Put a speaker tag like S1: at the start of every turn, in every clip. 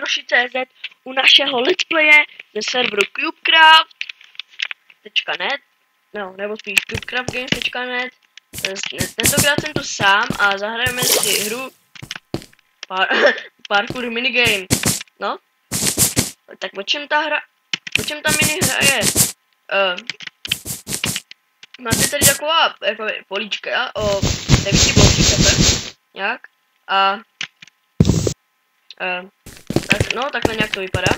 S1: Broši.cz u našeho let's playe ze serveru cubecraft.net, no, nebo spíš cubecraftgames.net. Tentokrát jsem tu sám a zahrajeme si hru Parkour minigame. No, tak o čem ta minihra je? Máte tady taková jako políčka o 9 blocích nějak a takhle nějak to vypadá.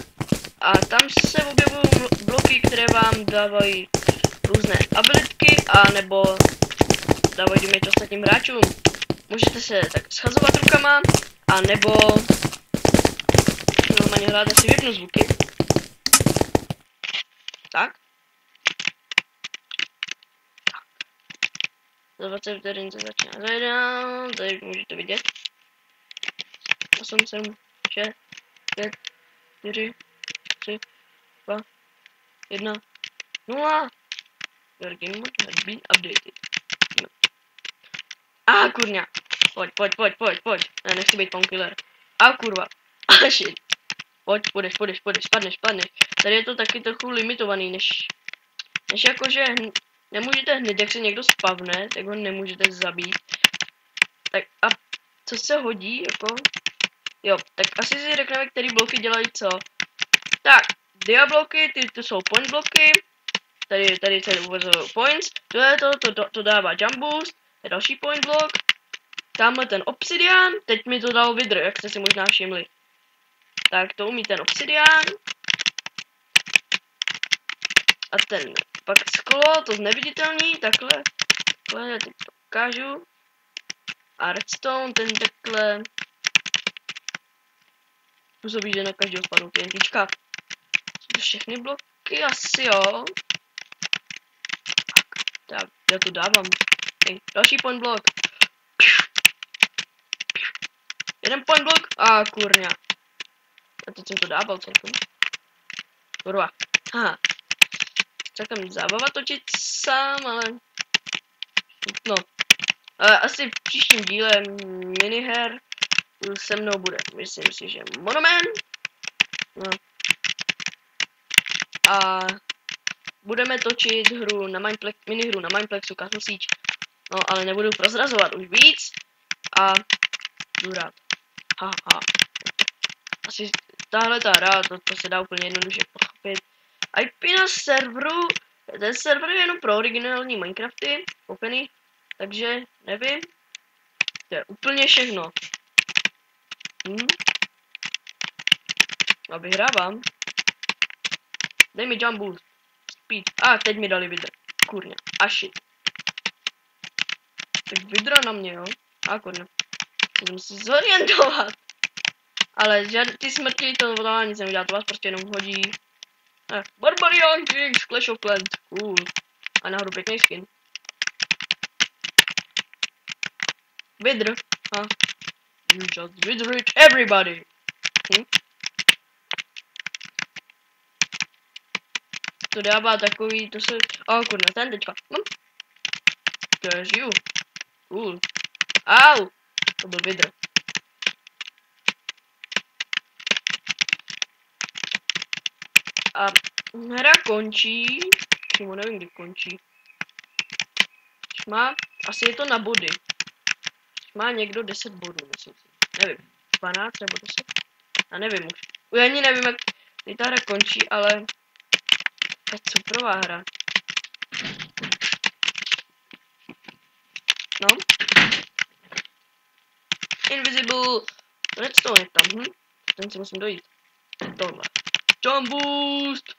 S1: A tam se objevují bloky, které vám dávají různé abilitky a nebo dávají damage ostatním hráčům. Můžete se tak schazovat rukama a nebo normálně hráte si vypnu zvuky. Tak. Za 20 vteřin se začíná zajedám, tady můžete vidět. 8, 7, 6, 5, 4, 3, 2, 1, 0. Your game mode has been updated. Kurňa. Pojď. Ne, nechci být pan killer. Kurva. Shit. Půjdeš, spadneš. Tady je to taky trochu limitovaný, než jakože nemůžete hned, jak se někdo spavne, tak ho nemůžete zabít. Tak a co se hodí, jako? Jo, tak asi si řekneme, který bloky dělají co. Tak, dia bloky, ty jsou point bloky. Tady se uvazují points. To dává jump boost. To je další point block. Tamhle ten obsidian. Teď mi to dalo vidr, jak jste si možná všimli. Tak to umí ten obsidian. A ten pak sklo, to neviditelný, takhle já teď to ukážu. A redstone, ten takhle působí, že na každého spadnou TNTčka. Jsou to všechny bloky? Asi jo. Tak, já to dávám. Další point block. Jeden point block. Kurňa. A teď jsem to dával celkem. Kurva. Haha. Celkem zábava točit sám, ale no. Asi v příštím díle miniher se mnou bude, myslím si, že Monoman. No. A budeme točit minihru na Mineplexu Castle Siege. No, ale nebudu prozrazovat už víc. A jdu rád. Haha. Asi tahle ta hra, to se dá úplně jednoduše pochopit. IP na serveru, ten server je jenom pro originální Minecrafty, koupený, takže nevím. To je úplně všechno. A vyhrávám. Dej mi jump boost. Speed. Teď mi dali vidr. Kurňa. Shit. Tak vidra na mě, jo? Kurňa. To musím zorientovat. Ale ty smrti to nic neudělá, to vás prostě jenom hodí. Barbarian Kings, Clash of Clans. Cool. A nahoru pěkný skin. Vidr. You just vidr it everybody. To dává takový, to se... kurňa, ten teďka. There's you. Cool. Au! To byl vidr. A hra končí, přímo nevím, kdy končí. Má, asi je to na body. Má někdo 10 bodů, myslím si. Nevím, 12 nebo 10? Já nevím už. Já ani nevím, jak ta hra končí, ale to je superová hra. No. Invisible redstone je tam, ten si musím dojít. Tohle. Jump boost!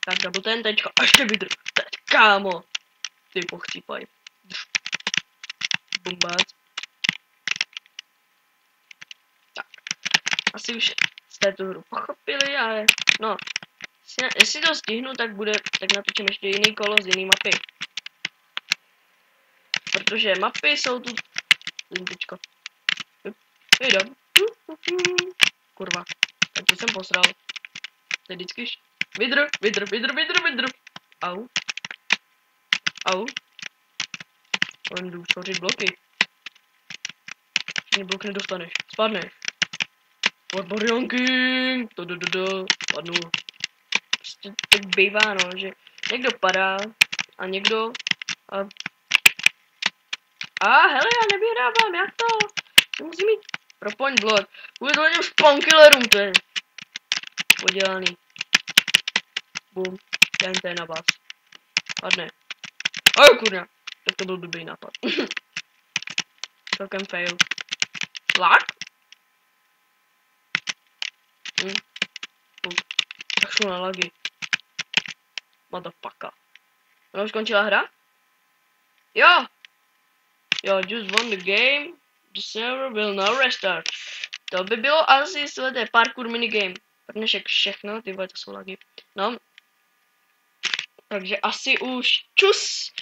S1: Tak double ten teďka, a ještě vidr. Kámo! Ty pochcípaj. Bombác. Tak. Asi už jste tu hru pochopili, ale no. Jestli to stihnu, tak natočím ještě jiný kolo z jiný mapy. Protože mapy jsou tu... Teďko. Jdem. Kurva. Tak to jsem posral. To je vždycky vidr. Au. On jdu tvořit bloky. Ani blok nedostaneš. Spadneš. Barbarian King! Padnu. Prostě tak bývá, no, že někdo padá a někdo hele, já nevyhrávám, jak to? Já musím mít pro point blood. Bude to jenom spankillerům, to je podělaný. Bum, TNT na vás. Padne. Oh, kurňa. Tak to byl blbý nápad. Celkem fail. Lag? Tak šlo na lagy. Motherfucker. Ono už skončila hra? Jo! Jo, just won the game. The server will now restart. To by bylo asi sledé parkour minigame. Tak dnešek všechno, ty vole, to jsou lagy. No. Takže asi už čus.